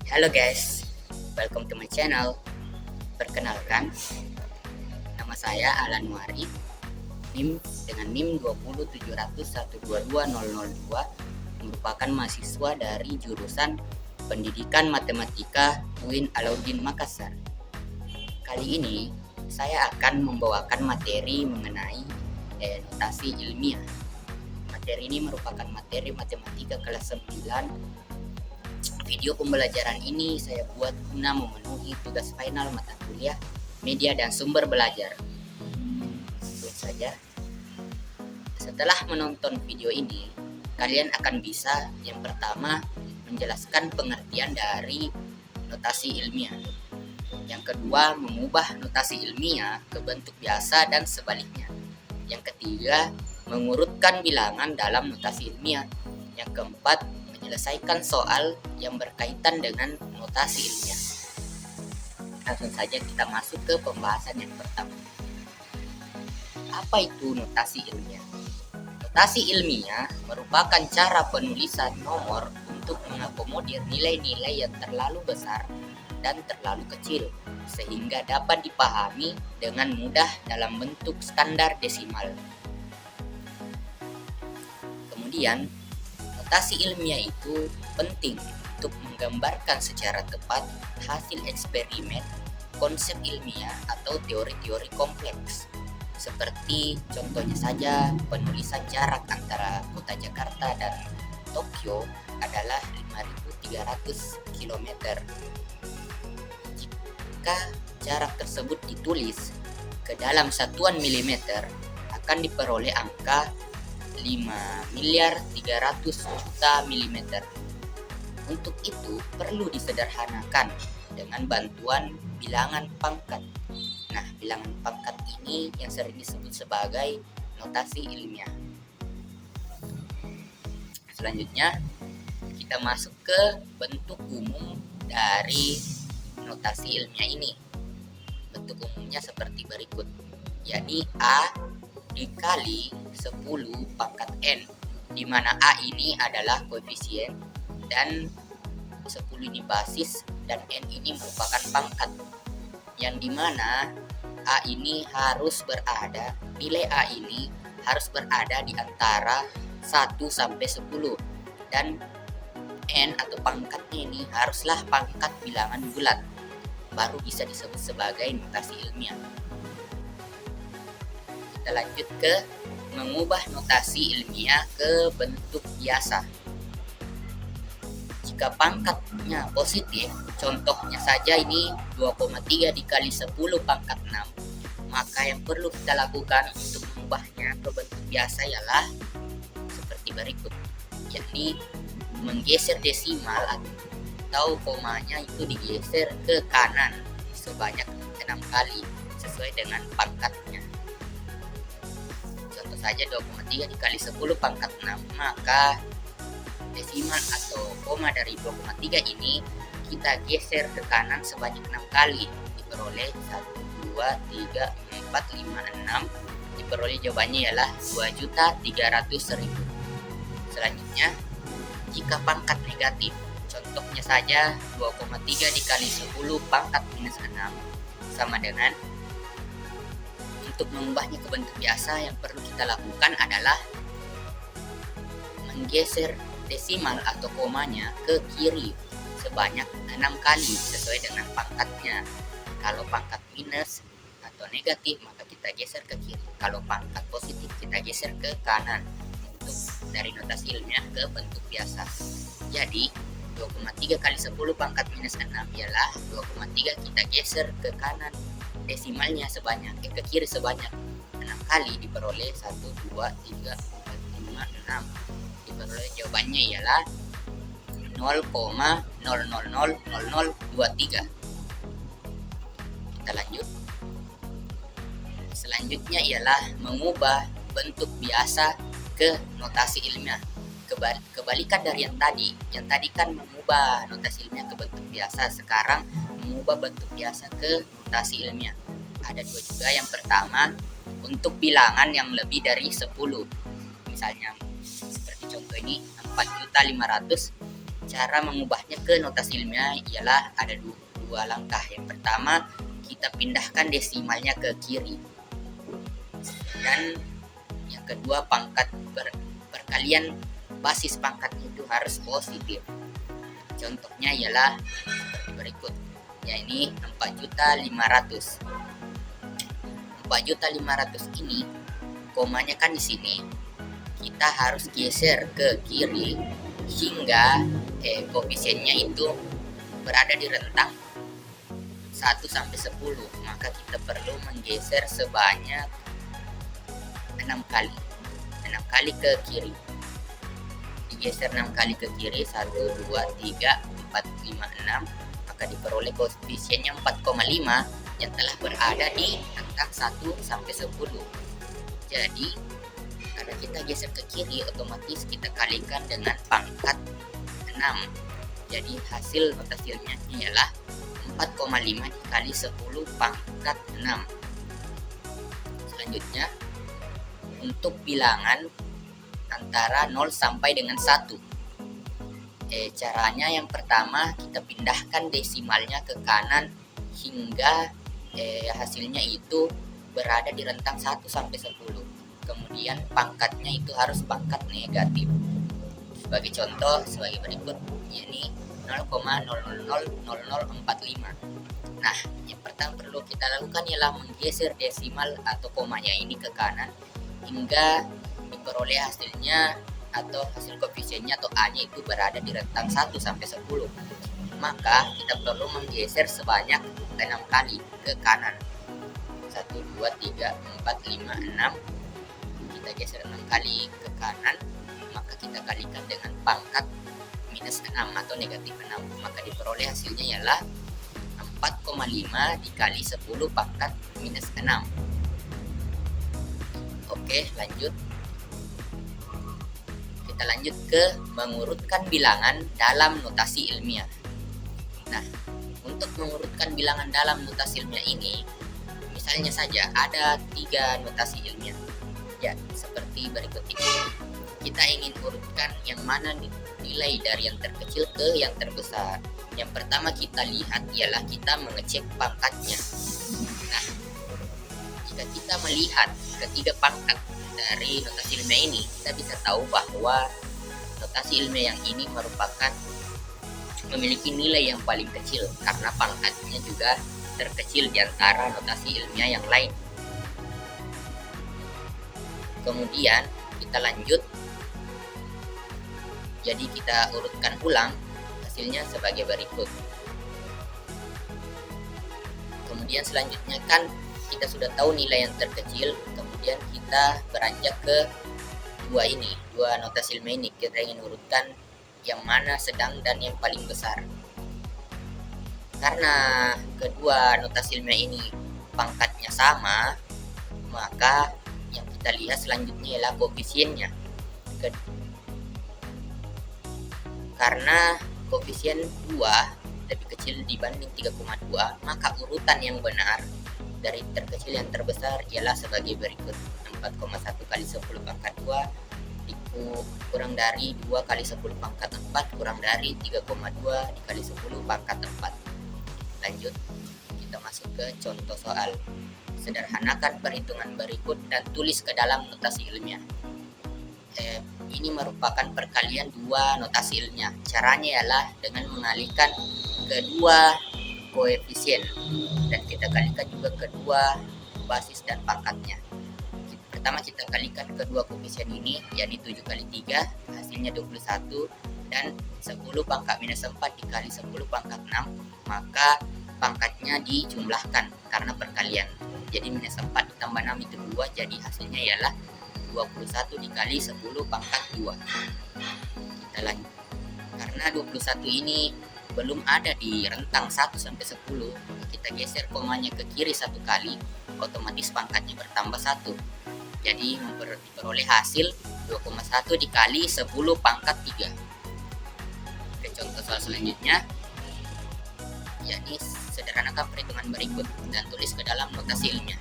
Halo guys, welcome to my channel. Perkenalkan, nama saya Alan Wari, NIM 20700122002, merupakan mahasiswa dari jurusan Pendidikan Matematika UIN Alauddin Makassar. Kali ini saya akan membawakan materi mengenai notasi ilmiah. Materi ini merupakan materi matematika kelas 9. Video pembelajaran ini saya buat guna memenuhi tugas final mata kuliah media dan sumber belajar. Langsung saja. Setelah menonton video ini, kalian akan bisa yang pertama menjelaskan pengertian dari notasi ilmiah. Yang kedua, mengubah notasi ilmiah ke bentuk biasa dan sebaliknya. Yang ketiga, mengurutkan bilangan dalam notasi ilmiah. Yang keempat, menyelesaikan soal yang berkaitan dengan notasi ilmiah. Langsung saja kita masuk ke pembahasan yang pertama. Apa itu notasi ilmiah? Notasi ilmiah merupakan cara penulisan nomor untuk mengakomodir nilai-nilai yang terlalu besar dan terlalu kecil, sehingga dapat dipahami dengan mudah dalam bentuk standar desimal. Kemudian, notasi ilmiah itu penting untuk menggambarkan secara tepat hasil eksperimen, konsep ilmiah atau teori-teori kompleks. Seperti contohnya saja penulisan jarak antara kota Jakarta dan Tokyo adalah 5.300 km. Jika jarak tersebut ditulis ke dalam satuan milimeter, akan diperoleh angka 5.300.000.000 milimeter. Untuk itu perlu disederhanakan dengan bantuan bilangan pangkat. Nah, bilangan pangkat ini yang sering disebut sebagai notasi ilmiah. Selanjutnya, kita masuk ke bentuk umum dari notasi ilmiah ini. Bentuk umumnya seperti berikut, yakni A dikali 10 pangkat N, di mana A ini adalah koefisien dan 10 ini basis dan N ini merupakan pangkat, yang dimana A ini harus berada, nilai A ini harus berada di antara 1 sampai 10 dan N atau pangkatnya ini haruslah pangkat bilangan bulat, baru bisa disebut sebagai notasi ilmiah. Kita lanjut ke mengubah notasi ilmiah ke bentuk biasa. Jika pangkatnya positif, contohnya saja ini 2,3 dikali 10 pangkat 6, maka yang perlu kita lakukan untuk mengubahnya ke bentuk biasa ialah seperti berikut, yakni menggeser desimal atau komanya itu digeser ke kanan sebanyak 6 kali sesuai dengan pangkatnya. Contoh saja 2,3 dikali 10 pangkat 6, maka desimal atau koma dari 2,3 ini kita geser ke kanan sebanyak 6 kali, diperoleh 1, 2, 3, 4, 5, 6. Diperoleh jawabannya ialah 2.300.000. Selanjutnya, jika pangkat negatif, contohnya saja 2,3 dikali 10 pangkat minus 6 sama dengan, untuk mengubahnya ke bentuk biasa yang perlu kita lakukan adalah menggeser desimal atau komanya ke kiri sebanyak 6 kali sesuai dengan pangkatnya. Kalau pangkat minus atau negatif maka kita geser ke kiri, kalau pangkat positif kita geser ke kanan untuk dari notasi ilmiah ke bentuk biasa. Jadi 2,3 kali 10 pangkat minus 6 ialah 2,3 kita geser ke kanan desimalnya sebanyak ke kiri sebanyak 6 kali, diperoleh 1, 2, 3, 4, 5, 6. Diperoleh jawabannya ialah 0,0000023. Kita lanjut. Selanjutnya ialah mengubah bentuk biasa ke notasi ilmiah. Kebalikan dari yang tadi kan mengubah notasi ilmiah ke bentuk biasa, sekarang mengubah bentuk biasa ke notasi ilmiah. Ada dua juga. Yang pertama, untuk bilangan yang lebih dari 10. Misalnya seperti contoh ini 4.500.000, cara mengubahnya ke notasi ilmiah ialah ada dua langkah. Yang pertama, kita pindahkan desimalnya ke kiri, dan yang kedua, pangkat perkalian basis pangkatnya itu harus positif. Contohnya ialah seperti berikut, yakni 4.500.000. 4.500.000 ini komanya kan di sini. Kita harus geser ke kiri hingga koefisiennya itu berada di rentang 1 sampai 10. Maka kita perlu menggeser sebanyak 6 kali. 6 kali ke kiri. Digeser 6 kali ke kiri, 1, 2, 3, 4, 5, 6. Maka diperoleh koefisiennya 4,5 yang telah berada di rentang 1 sampai 10. Jadi karena kita geser ke kiri, otomatis kita kalikan dengan pangkat 6. Jadi hasil notasi ilmiahnya ialah 4,5 dikali 10 pangkat 6. Selanjutnya, untuk bilangan antara 0 sampai dengan 1. Caranya yang pertama, kita pindahkan desimalnya ke kanan hingga hasilnya itu berada di rentang 1 sampai 10. Kemudian pangkatnya itu harus pangkat negatif. Sebagai contoh, sebagai berikut, yakni 0,000045. Nah, yang pertama perlu kita lakukan ialah menggeser desimal atau komanya ini ke kanan hingga diperoleh hasilnya atau hasil koefisiennya atau A-nya itu berada di rentang 1 sampai 10. Maka kita perlu menggeser sebanyak 6 kali ke kanan. 1, 2, 3, 4, 5, 6. Kita geser 6 kali ke kanan, maka kita kalikan dengan pangkat minus 6 atau negatif 6. Maka diperoleh hasilnya ialah 4,5 dikali 10 pangkat minus 6. Oke, lanjut. Kita lanjut ke mengurutkan bilangan dalam notasi ilmiah. Nah, untuk mengurutkan bilangan dalam notasi ilmiah ini, misalnya saja ada 3 notasi ilmiah. Ya, seperti berikut ini. Kita ingin urutkan yang mana nilai dari yang terkecil ke yang terbesar. Yang pertama kita lihat ialah kita mengecek pangkatnya. Nah, jika kita melihat ketiga pangkat dari notasi ilmiah ini, kita bisa tahu bahwa notasi ilmiah yang ini merupakan memiliki nilai yang paling kecil karena pangkatnya juga terkecil di antara notasi ilmiah yang lain. Kemudian kita lanjut, jadi kita urutkan ulang hasilnya sebagai berikut. Kemudian selanjutnya kan kita sudah tahu nilai yang terkecil, kemudian kita beranjak ke dua notasi ilmiah ini. Kita ingin urutkan yang mana sedang dan yang paling besar. Karena kedua notasi ilmiah ini pangkatnya sama, maka yang kita lihat selanjutnya ialah koefisiennya. Karena koefisien 2 lebih kecil dibanding 3,2, maka urutan yang benar dari terkecil yang terbesar ialah sebagai berikut. 4,1 kali 10 pangkat 2 kurang dari 2 kali 10 pangkat 4 kurang dari 3,2 dikali 10 pangkat 4. Lanjut, kita masuk ke contoh soal. Sederhanakan perhitungan berikut dan tulis ke dalam notasi ilmiah. Ini merupakan perkalian dua notasi ilmiah. Caranya ialah dengan mengalihkan kedua koefisien dan kita kalikan juga kedua basis dan pangkatnya. Pertama kita kalikan kedua koefisien ini, yakni 7 kali 3 hasilnya 21, dan 10 pangkat minus 4 dikali 10 pangkat 6, maka pangkatnya dijumlahkan karena perkalian. Jadi minus 4 ditambah 6 itu 2, jadi hasilnya ialah 21 dikali 10 pangkat 2. Kita lanjut. Karena 21 ini belum ada di rentang 1 sampai 10, kita geser komanya ke kiri 1 kali, otomatis pangkatnya bertambah 1. Jadi diperoleh hasil 2,1 dikali 10 pangkat 3. Oke, contoh soal selanjutnya, yakni sederhanakan perhitungan berikut dan tulis ke dalam notasi ilmiah.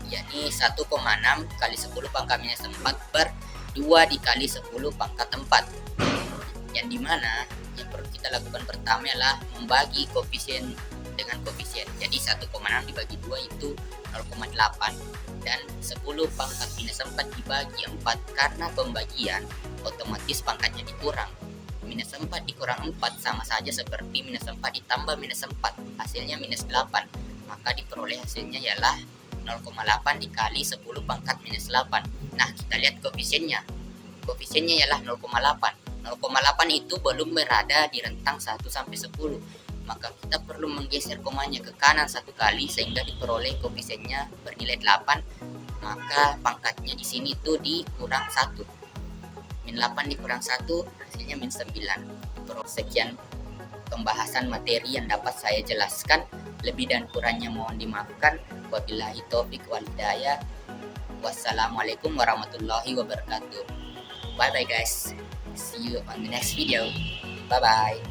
Yakni 1,6 kali 10 pangkat minus 4 per 2 dikali 10 pangkat 4. Yang dimana yang perlu kita lakukan pertama adalah membagi koefisien dengan koefisien. Jadi 1,6 dibagi 2 itu 0,8, dan 10 pangkat minus 4 dibagi 4, karena pembagian otomatis pangkatnya dikurang. Minus 4 dikurang 4 sama saja seperti minus 4 ditambah minus 4, hasilnya minus 8. Maka diperoleh hasilnya ialah 0,8 dikali 10 pangkat minus 8. Nah, kita lihat koefisiennya. Koefisiennya ialah 0,8. 0,8 itu belum berada di rentang 1 sampai 10. Maka kita perlu menggeser komanya ke kanan 1 kali sehingga diperoleh koefisiennya bernilai 8. Maka pangkatnya di sini itu dikurang 1. Min 8 dikurang 1 hasilnya min 9. Sekian pembahasan materi yang dapat saya jelaskan. Lebih dan kurangnya mohon dimaafkan. Wabillahi taufiq wal hidayah. Wassalamualaikum warahmatullahi wabarakatuh. Bye bye guys. See you on the next video. Bye bye.